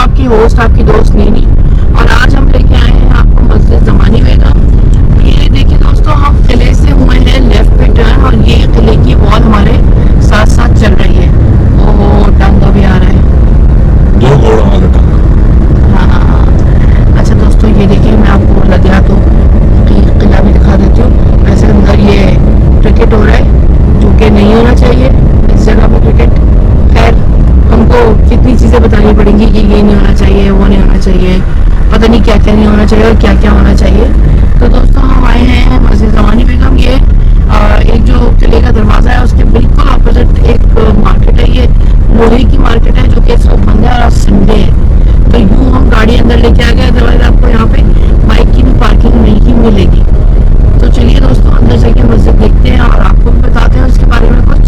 आपकी होस्ट, आपकी दोस्त नैनी। और आज हम लेके आए हैं आपको मस्जिद ज़मानी बेगम। ये देखिए दोस्तों, हम किले से हुए हैं लेफ्ट पे टर्न और ये किले की वॉल हमारे साथ साथ चल रही है। ओहो, टांगा भी आ रहा है, 2 घोड़ों वाला टांगा। हाँ। अच्छा दोस्तों, ये देखिए, मैं आपको लग गया तो किला भी दिखा देती हूँ। वैसे अंदर ये क्रिकेट हो रहा है जो कि नहीं होना चाहिए इस जगह पे क्रिकेट। खैर, हमको कितनी चीज़ें बतानी पड़ेंगी कि ये नहीं होना चाहिए, वो नहीं होना चाहिए, पता नहीं क्या क्या नहीं होना चाहिए और क्या क्या होना चाहिए। तो दोस्तों, हम आए हैं मस्जिद ज़मानी बेगम। ये एक जो किले का दरवाज़ा है उसके बिल्कुल अपोजिट एक मार्केट है। ये लोहे की मार्केट है जो कि इस वक्त बंद है और आज संडे है। तो यूँ हम गाड़ी अंदर लेके आ गए, अदरवाइज आपको यहाँ पे बाइक की भी पार्किंग नहीं मिलेगी। तो चलिए दोस्तों, अंदर जाके मस्जिद देखते हैं और आपको भी बताते हैं उसके बारे में कुछ।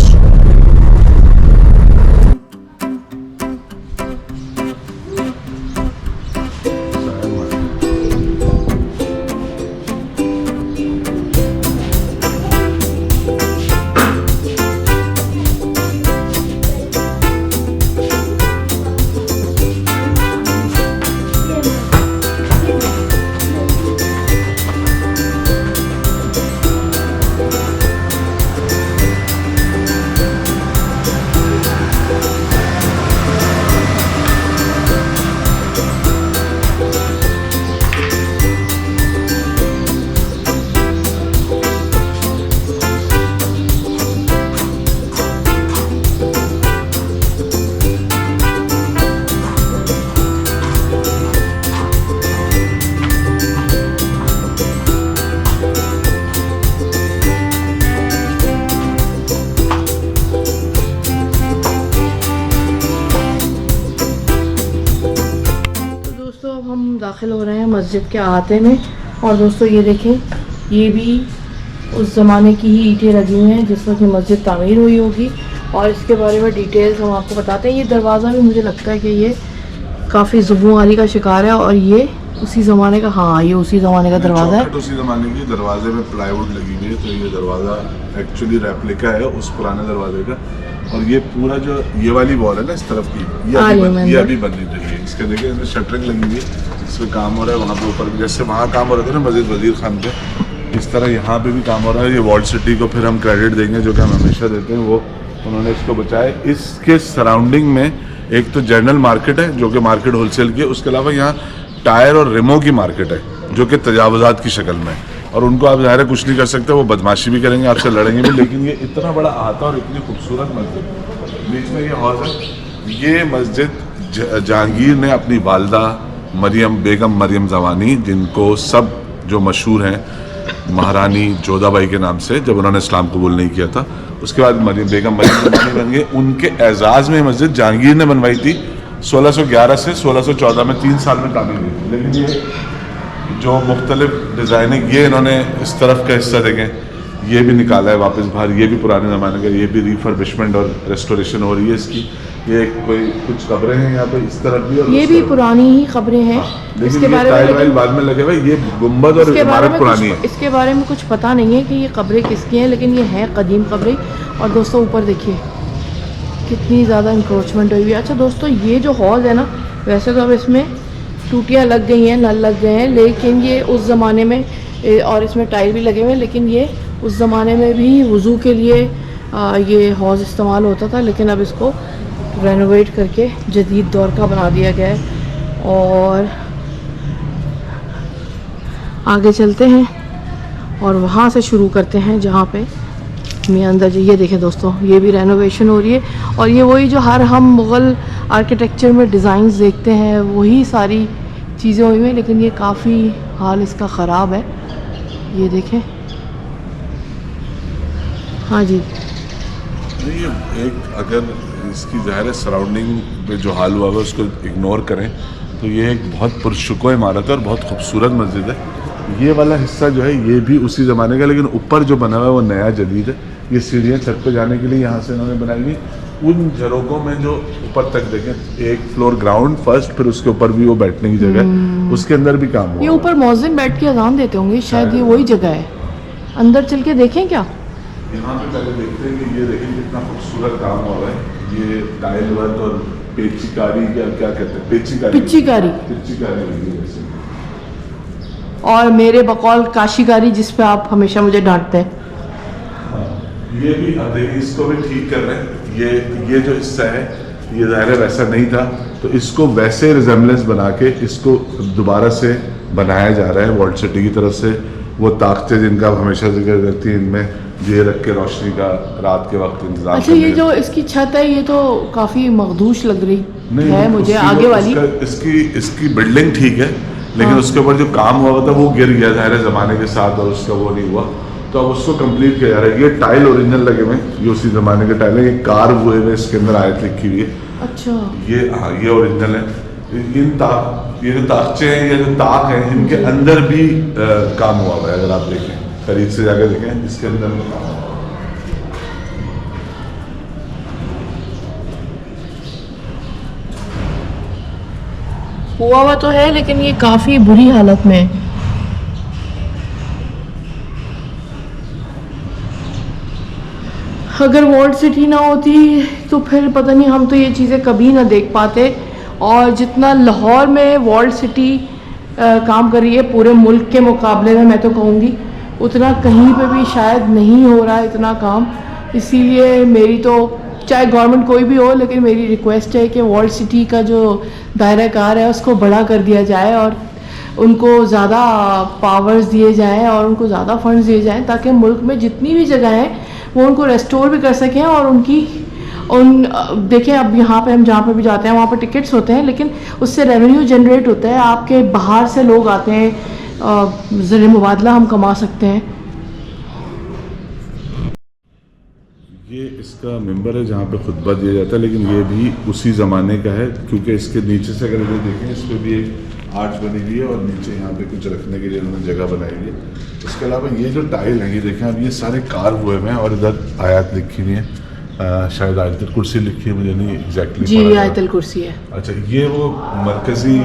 दाखिल हो रहे हैं मस्जिद के अहाते में। और दोस्तों ये देखें, ये भी उस ज़माने की ही ईंटें लगी हुई हैं जिस वक्त ये मस्जिद तामीर हुई होगी। और इसके बारे में डिटेल्स हम आपको बताते हैं। ये दरवाज़ा भी मुझे लगता है कि ये काफ़ी ज़ुबूआरी का शिकार है और ये उसी ज़माने का, हाँ ये उसी ज़माने का दरवाज़ा है। उसी ज़माने की दरवाजे में प्लाईवुड लगी हुई है, तो ये दरवाज़ा एक्चुअली रेप्लिका है उस पुराने दरवाजे का। और ये पूरा जो ये वाली वॉल है ना इस तरफ की, ये अभी बननी चाहिए। इसके देखिए, इसमें शटरिंग लगी हुई है, इसमें काम हो रहा है। वहाँ पे ऊपर भी जैसे वहाँ काम हो रहा था ना मस्जिद वजीर खान पे, इस तरह यहाँ पे भी काम हो रहा है। ये वॉल्ड सिटी को फिर हम क्रेडिट देंगे जो कि हम हमेशा देते हैं, वो उन्होंने इसको बचाया। इसके सराउंडिंग में एक तो जनरल मार्केट है जो कि मार्केट होलसेल की है, उसके अलावा यहाँ टायर और रिमो की मार्केट है जो कि तजावुज़ात की शक्ल में है। और उनको आप ज़ाहिर है कुछ नहीं कर सकते, वो बदमाशी भी करेंगे, आपसे लड़ेंगे भी। लेकिन ये इतना बड़ा अहाता और इतनी खूबसूरत मस्जिद, बीच में ये हौज़ है। ये मस्जिद जहांगीर ने अपनी वालदा बेगम मरियम ज़मानी, जिनको सब जो मशहूर हैं महारानी जोधाबाई के नाम से, जब उन्होंने इस्लाम कबूल नहीं किया था, उसके बाद बेगम मरियम ज़मानी बन गए। उनके एजाज़ में मस्जिद जहांगीर ने बनवाई थी 1611 से 1614 में, 3 साल में तामीर हुई थी। लेकिन ये जो मुख्तलिफ डिज़ाइनिंग, ये इन्होंने इस तरफ का हिस्सा देखें, ये भी निकाला है वापस बाहर, ये भी पुराने ज़माने का, ये भी रिफर्बिशमेंट और रेस्टोरेशन हो रही है इसकी। ये कोई कुछ कब्रें हैं यहाँ पे इस तरफ भी, और ये भी पुरानी ही कब्रें हैं। इसके बारे में बाद में लगे हुए, ये गुंबद और इमारत पुरानी है। इसके बारे में कुछ पता नहीं है कि ये कब्रें किसकी हैं, लेकिन ये हैं कदीम कब्रें। और दोस्तों ऊपर देखिए कितनी ज़्यादा इंक्रोचमेंट हुई है। अच्छा दोस्तों, ये जो हॉल है ना, वैसे तो अब इसमें टूटियाँ लग गई हैं, नल लग गए हैं, लेकिन ये उस ज़माने में, और इसमें टाइल भी लगे हुए हैं, लेकिन ये उस ज़माने में भी वज़ू के लिए ये हौज़ इस्तेमाल होता था। लेकिन अब इसको रेनोवेट करके जदीद दौर का बना दिया गया है। और आगे चलते हैं और वहाँ से शुरू करते हैं जहाँ पे मैं अंदर ये देखें दोस्तों, ये भी रेनोवेशन हो रही है। और ये वही जो हम मुग़ल आर्किटेक्चर में डिज़ाइंस देखते हैं, वही सारी चीज़ें हुई हैं, लेकिन ये काफ़ी हाल इसका ख़राब है। ये देखें, हाँ जी, नहीं एक अगर इसकी ज़ाहिर सराउंडिंग में जो हाल हुआ है उसको इग्नोर करें तो ये एक बहुत पुरशुको इमारत है और बहुत खूबसूरत मस्जिद है। ये वाला हिस्सा जो है ये भी उसी ज़माने का, लेकिन ऊपर जो बना हुआ है वो नया जदीद है। ये सीढ़ियाँ छत पे जाने के लिए यहाँ से इन्होंने बनाई हुई। उन झरोकों में जो ऊपर तक देखें, एक फ्लोर ग्राउंड फर्स्ट, फिर उसके ऊपर भी वो बैठने की जगह, उसके अंदर भी काम हुआ। ये ऊपर मौज़िन बैठ के अज़ान देते होंगे शायद, ये वही जगह है। अंदर चल के देखें क्या, यहाँ पे पहले देखते हैं कि ये देखें कितना खूबसूरत काम हो रहा है। ये टाइल वर्क और पेचिकारी क्या कहते हैं, पिच्चिकारी लगी है वैसे। और मेरे बकौल काशीकारी, जिस पे आप हमेशा मुझे डांटते हैं। ये भी अब देखिए, इसको भी ठीक कर रहे हैं। ये जो हिस्सा है ये ज़ाहिर है वैसा नहीं था, तो इसको वैसे रिजेम्बलेंस बना के इसको दोबारा से बनाया जा रहा है वॉल्ट सिटी की तरफ से। वो ताकतें जिनका आप हमेशा जिक्र करती हैं, इनमें ये रख के रोशनी का रात के वक्त इंतजाम। अच्छा, ये जो इसकी छत है ये तो काफ़ी मखदूश लग रही है मुझे, आगे वाली। इसकी बिल्डिंग ठीक है, लेकिन उसके ऊपर जो काम हुआ था वो गिर गया ज़ाहिर है ज़माने के साथ, और उसका वो नहीं हुआ, तो अब उसको कंप्लीट किया जा रहा है। ये टाइल ओरिजिनल लगे हुए हैं, ये उसी ज़माने के टाइल है, ये कार्व हुए हुए इसके अंदर आयत लिखी हुई है। अच्छा, ये ओरिजिनल है। ये जो ताकचे हैं, ये जो ताक हैं, इनके अंदर भी काम हुआ हुआ है। अगर आप देखें, करीब से जाकर देखें, इसके अंदर भी काम हुआ तो है, लेकिन ये काफ़ी बुरी हालत में है। अगर वॉल्ट सिटी ना होती तो फिर पता नहीं, हम तो ये चीज़ें कभी ना देख पाते। और जितना लाहौर में वॉल्ट सिटी काम कर रही है पूरे मुल्क के मुकाबले में, मैं तो कहूँगी उतना कहीं पे भी शायद नहीं हो रहा है इतना काम। इसीलिए मेरी तो, चाहे गवर्नमेंट कोई भी हो, लेकिन मेरी रिक्वेस्ट है कि वॉल्ट सिटी का जो दायरा कार है उसको बड़ा कर दिया जाए, और उनको ज़्यादा पावर्स दिए जाएँ, और उनको ज़्यादा फंड्स दिए जाएँ, ताकि मुल्क में जितनी भी जगह हैं वो उनको रेस्टोर भी कर सकें। और देखें, अब यहाँ पे हम जहाँ पे भी जाते हैं वहाँ पे टिकट्स होते हैं, लेकिन उससे रेवेन्यू जनरेट होता है, आपके बाहर से लोग आते हैं, ज़र मुबादला हम कमा सकते हैं। ये इसका मेंबर है जहाँ पे खुतबा दिया जाता है, लेकिन ये भी उसी ज़माने का है, क्योंकि इसके नीचे से अगर इधर देखें, इस पर भी एक आर्च बनी हुई है, और नीचे यहाँ पे कुछ रखने के लिए उन्होंने जगह बनाई हुई है। इसके अलावा ये जो टाइल हैं, ये देखें अब, ये सारे कार्व हुए हुए हैं, और इधर आयत लिखी हुई है, शायद आयतुल कुर्सी लिखी है, मुझे नहीं एग्जैक्टली जी, आयतुल कुर्सी है। अच्छा, ये वो मरकज़ी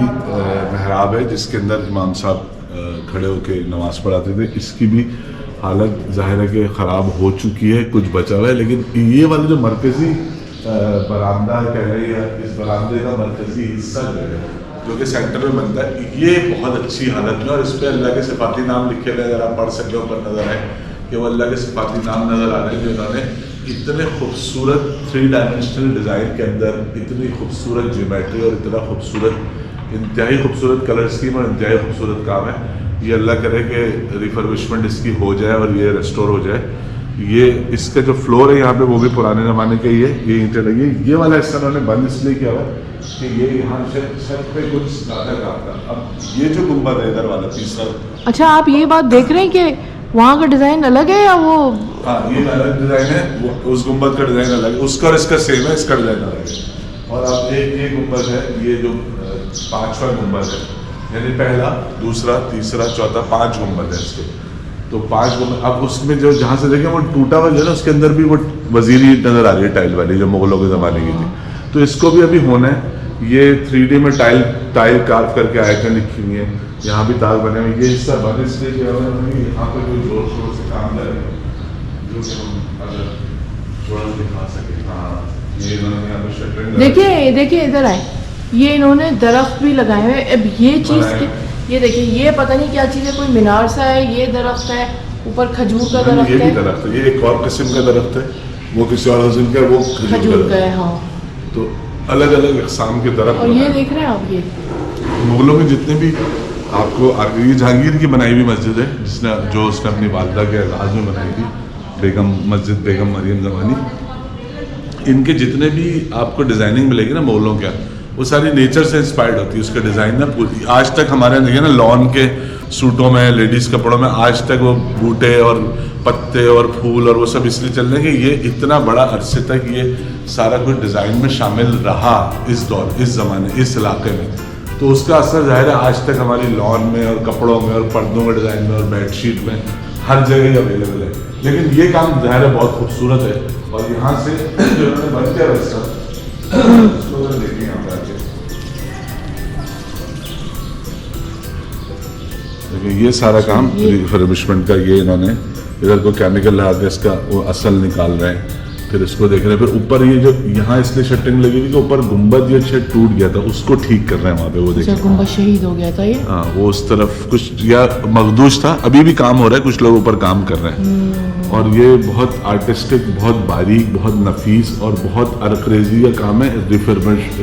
महराब है जिसके अंदर इमाम साहब खड़े होकर नमाज़ पढ़ाते थे। इसकी भी हालत ज़ाहिर है कि ख़राब हो चुकी है, कुछ बचा हुआ है, लेकिन ये वाला जो मरकज़ी बरामदा कह रहे हैं, इस बरामदे का मरकज़ी हिस्सा जो कि सेंटर में बनता है, ये बहुत अच्छी हालत में, और इस पर अल्लाह के सिफाती नाम लिखे हुए, अगर आप पढ़ सकते हो, ऊपर नज़र आए कि वो अल्लाह के सिफाती नाम नज़र आ रहे हैं, जो इन्होंने इतने खूबसूरत 3 डायमेंशनल डिज़ाइन के अंदर इतनी खूबसूरत ज्योमेट्री और इतना खूबसूरत, इंतहाई खूबसूरत कलर स्कीम और इंतहाई खूबसूरत काम है। ये अल्लाह करे कि रिफर्बिशमेंट इसकी हो जाए और ये रेस्टोर हो जाए। ये इसका जो फ्लोर है यहाँ पे वो भी पुराने ज़माने का ही है, ये ईंटें लगी। ये वाला हिस्सा उन्होंने बंद इसलिए किया हुआ कि ये यहाँ छत पे कुछ ज़्यादा काम था। अब ये जो गुंबद है इधर वाला तीसरा, अच्छा, आप ये बात देख रहे हैं कि वहाँ का डिज़ाइन अलग है या वो? हाँ, ये अलग डिज़ाइन है, वो उस गुंबद का डिज़ाइन अलग है, उसका और इसका सेम है, इसका डिज़ाइन अलग है। और अब ये गुंबद है, ये जो 5वां गुंबद है, यानी पहला, दूसरा, तीसरा, चौथा, 5 गुंबद है इसके। तो 5 गुंबद, अब उसमें जो जहाँ से देखें वो टूटा हुआ जो है ना, उसके अंदर भी वो वजीरी नज़र आ रही है, टाइल वाली, जो मुगलों के ज़माने की थी। तो इसको भी अभी होना है। ये 3D में टाइल कार्व करके आयतें लिखी हुई हैं, यहाँ भी तार बने हुए। ये हिस्सा बंद इसलिए किया हुआ है, यहाँ पर कोई जोर शोर से काम कर रहे हैं, जो कि हम अगर थोड़ा दिखा सके। हाँ, ये इन्होंने यहाँ पर शटरिंग, देखिए इधर आए, ये इन्होंने दरख्त भी लगाए हुए। अब ये चीज़, ये देखिए, ये पता नहीं क्या चीज़ है, कोई मीनार सा है, ये दरख्त है, ऊपर खजूर का दरख्त है। ये भी दरख्त है, ये एक और किस्म का दरख्त है, वो किसी और किस्म का, वो खजूर का है। हाँ, तो अलग अलग इकसाम के दरख्त। और ये देख रहे हैं आप, ये मुगलों के जितने भी आपको, ये जहांगीर की बनाई हुई मस्जिद है, जो उसने अपनी वालिदा के एजाज़ में बनाई थी, मस्जिद बेगम मरियम ज़मानी। इनके जितने भी आपको डिज़ाइनिंग मिलेगी ना मुगलों के, वो सारी नेचर से इंस्पायर्ड होती है। उसका डिज़ाइन ना पूरी, आज तक हमारे देखिए ना, लॉन के सूटों में, लेडीज़ कपड़ों में आज तक वो बूटे और पत्ते और फूल और वो सब इसलिए चल रहे हैं कि ये इतना बड़ा अरसे तक ये सारा कुछ डिज़ाइन में शामिल रहा, इस दौर, इस ज़माने, इस इलाके में। तो उसका असर ज़ाहिर है आज तक हमारी लॉन में और कपड़ों में और पर्दों के डिज़ाइन में और बेडशीट में हर जगह अवेलेबल है। लेकिन ये काम ज़ाहिर है बहुत खूबसूरत है, और यहाँ से जो उन्होंने बन किया वैसा, उसको देखिए यहाँ पे आके, देखिए ये सारा काम रिफर्बिशमेंट का, ये इन्होंने इधर को केमिकल लगा के इसका वो असल निकाल रहे हैं, फिर इसको देख रहे हैं। फिर ऊपर ये जो यहाँ इसलिए शटरिंग लगी हुई कि ऊपर गुंबद ये शायद टूट गया था, उसको ठीक कर रहे हैं वहाँ पे। वो देखिए गुंबद शहीद हो गया था ये। हाँ, वो उस तरफ कुछ या मखदूश था, अभी भी काम हो रहा है, कुछ लोग ऊपर काम कर रहे हैं। और ये बहुत आर्टिस्टिक, बहुत बारीक, बहुत नफीस और बहुत अरक्रेजी का काम है।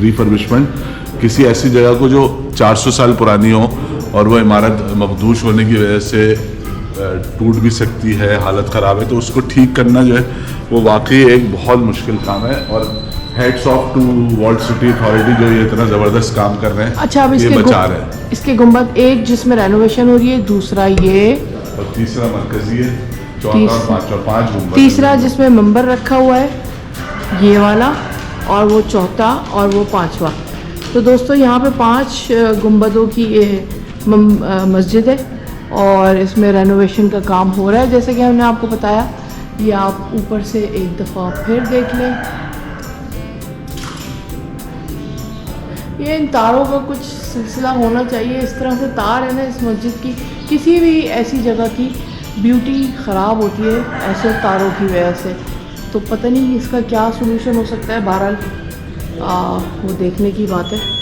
रिफर्बिशमेंट किसी ऐसी जगह को जो 400 साल पुरानी हो और वो इमारत मखदूश होने की वजह से टूट भी सकती है, हालत ख़राब है, तो उसको ठीक करना जो है वो वाकई एक बहुत मुश्किल काम है। और heads of to walled city authority जो ये इतना ज़बरदस्त काम कर रहे हैं। अच्छा, अब ये बचा रहे हैं। इसके गुंबद, एक जिसमें रेनोवेशन हो रही है, दूसरा ये, और तीसरा मरकजी है, चौथा और पांचवा, 5 गुंबद। तीसरा जिसमें मंबर रखा हुआ है ये वाला, और वो चौथा और वो 5वां। तो दोस्तों यहाँ पे 5 गुंबदों की ये मस्जिद है और इसमें रेनोवेशन का काम हो रहा है, जैसे कि हमने आपको बताया। ये आप ऊपर से एक दफ़ा फिर देख लें। ये इन तारों का कुछ सिलसिला होना चाहिए। इस तरह से तार है ना इस मस्जिद की, किसी भी ऐसी जगह की ब्यूटी ख़राब होती है ऐसे तारों की वजह से। तो पता नहीं इसका क्या सलूशन हो सकता है। बहरहाल वो देखने की बात है।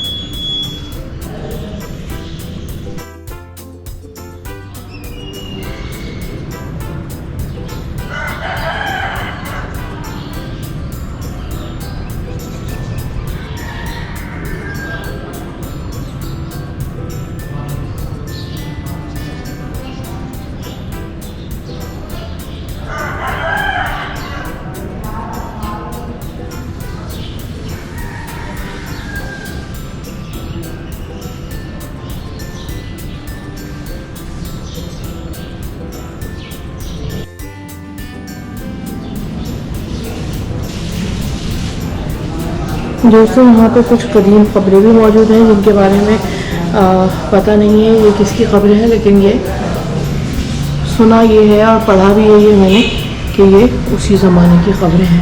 दोस्तों यहाँ पे कुछ कदीम ख़बरें भी मौजूद हैं जिनके बारे में पता नहीं है ये किसकी ख़बरें हैं, लेकिन ये सुना ये है और पढ़ा भी है ये मैंने कि ये उसी ज़माने की ख़बरें हैं।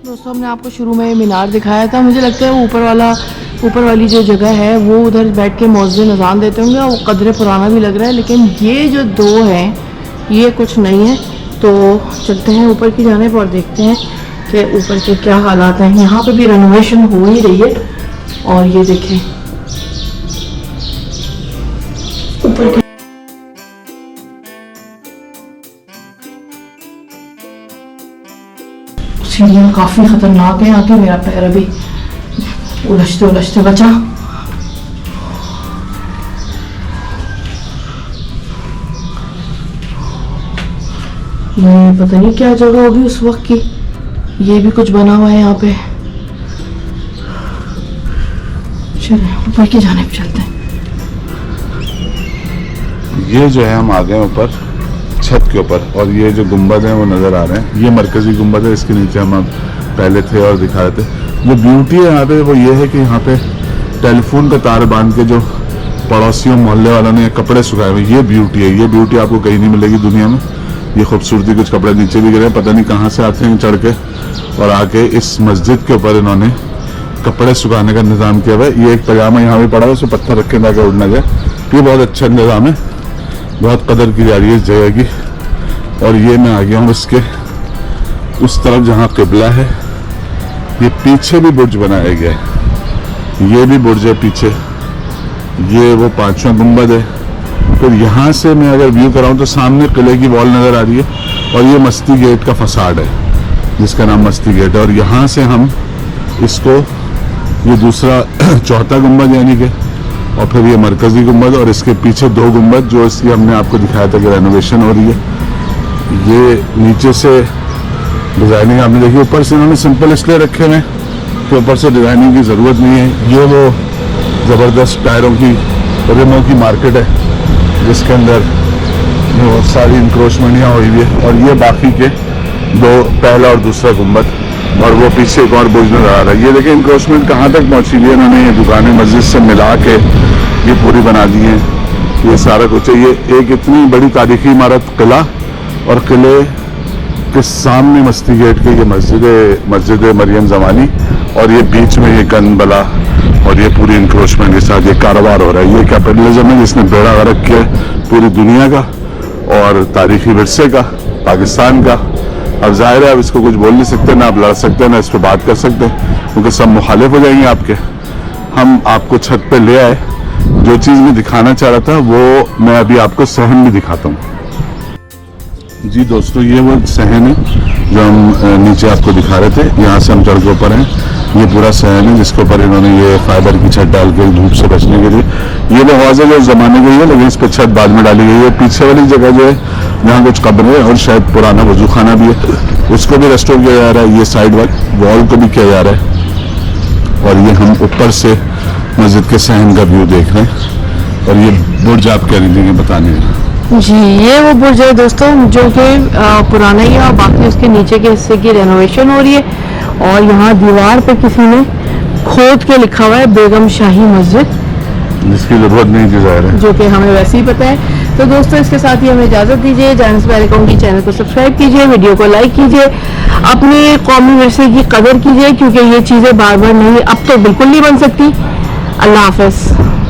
दोस्तों हमने आपको शुरू में मीनार दिखाया था। मुझे लगता है वो ऊपर वाली जो जगह है वो उधर बैठ के मौज़िन अज़ान देते होंगे और वो कदरे पुराना भी लग रहा है। लेकिन ये जो 2 हैं ये कुछ नहीं है। तो चलते हैं ऊपर की जानिब और देखते हैं कि ऊपर के क्या हालात हैं। यहाँ पे भी रेनोवेशन हो ही रही है। और ये देखें ऊपर की सीढ़ियाँ काफ़ी ख़तरनाक है। आके मेरा पैर अभी उलझते बचा। ये पता नहीं क्या जगह होगी उस वक्त की। ये भी कुछ बना हुआ है यहाँ पे। चलिए ऊपर की जानिब चलते हैं। ये जो है हम आ गए ऊपर छत के ऊपर और ये जो गुंबद हैं वो नज़र आ रहे हैं। ये मरकजी गुंबद है, इसके नीचे हम पहले थे और दिखा रहे थे। जो ब्यूटी है यहाँ पे वो ये है कि यहाँ पे टेलीफोन का तार बांध के जो पड़ोसियों मोहल्ले वालों ने कपड़े सुखाए हुए, ये ब्यूटी है। ये ब्यूटी आपको कहीं नहीं मिलेगी दुनिया में। ये खूबसूरती, कुछ कपड़े नीचे भी गिरे, पता नहीं कहाँ से आते हैं चढ़ के, और आके इस मस्जिद के ऊपर इन्होंने कपड़े सुखाने का इंतज़ाम किया हुआ है। ये एक पजामा यहाँ भी पड़ा है, उसमें पत्थर रख के ताकि उड़ ना जाए। ये बहुत अच्छा इंतज़ाम है, बहुत कदर की जा रही है इस जगह की। और ये मैं आ गया हूँ इसके उस तरफ जहाँ किबला है। ये पीछे भी बुर्ज बनाया गया है, ये भी बुर्ज है पीछे। ये वो 5वां गुंबद है। फिर यहाँ से मैं अगर व्यू कराऊँ तो सामने किले की वॉल नज़र आ रही है और ये मस्ती गेट का फसाड है जिसका नाम मस्ती गेट है। और यहाँ से हम इसको, ये दूसरा 4था गुंबद यानी कि, और फिर ये मरकज़ी गुंबद और इसके पीछे 2 गुंबद जो इसकी हमने आपको दिखाया था कि रेनोवेशन हो रही है। ये नीचे से डिज़ाइनिंग आपने देखी। ऊपर से इन्होंने सिंपल इसलिए रखे हुए कि ऊपर से डिज़ाइनिंग की ज़रूरत नहीं है। ये वो ज़बरदस्त टायरों की, रिमों की मार्केट है जिसके अंदर बहुत सारी इंक्रोचमेंट यहाँ हुई हुई है। और ये बाकी के 2, पहला और दूसरा गुंबद, और वो पीछे एक और बुर्ज नज़र आ रहा है। ये देखिए इंक्रोचमेंट कहाँ तक पहुँची हुई है। इन्होंने ये दुकानें मस्जिद से मिला के ये पूरी बना दी हैं। ये सारा कुछ है। ये एक इतनी बड़ी तारीखी इमारत, किला, और किले के सामने मस्ती गेट के ये मस्जिद मरियम ज़मानी, और ये बीच में ये गनबला और ये पूरी इंक्रोचमेंट के साथ ये कारोबार हो रहा है। ये कैपिटलिज्म है जिसने बेड़ा गर्क किया पूरी दुनिया का और तारीखी विरसे का, पाकिस्तान का। अब जाहिर है अब इसको कुछ बोल नहीं सकते, ना आप लड़ सकते ना इस पर बात कर सकते, क्योंकि सब मुखालिफ हो जाएंगे आपके। हम आपको छत पे ले आए, जो चीज़ मैं दिखाना चाह रहा था वो मैं अभी आपको सहन भी दिखाता हूँ। जी दोस्तों, ये वो सहन है जो हम नीचे आपको दिखा रहे थे। यहाँ से हम चढ़ के ऊपर हैं। ये पूरा सहन है जिसके ऊपर इन्होंने ये फाइबर की छत डाल के धूप से बचने के लिए। ये वो हौज है जो ज़माने की है, लेकिन इस पर छत बाद में डाली गई है। पीछे वाली जगह जो है जहाँ कुछ कब्र है और शायद पुराना वजू खाना भी है, उसको भी रेस्टोर किया जा रहा है। ये साइड वॉल को भी किया जा रहा है। और ये हम ऊपर से मस्जिद के सहन का व्यू देख रहे हैं। और ये बुर्ज आप कह रही थी बताने में। जी, ये वो बुर्ज है दोस्तों जो कि पुराना ही है और बाकी उसके नीचे के हिस्से की रेनोवेशन हो रही है। और यहाँ दीवार पे किसी ने खोद के लिखा हुआ है बेगम शाही मस्जिद, जिसकी जरूरत नहीं थी ज़ाहिर है, जो कि हमें वैसे ही पता है। तो दोस्तों इसके साथ ही हमें इजाज़त दीजिए। जाने से पहले कहूँगी चैनल को सब्सक्राइब कीजिए, वीडियो को लाइक कीजिए, अपने कौमी विरसे की कदर कीजिए, क्योंकि ये चीज़ें बार बार नहीं, अब तो बिल्कुल नहीं बन सकती। अल्लाह हाफ़िज़।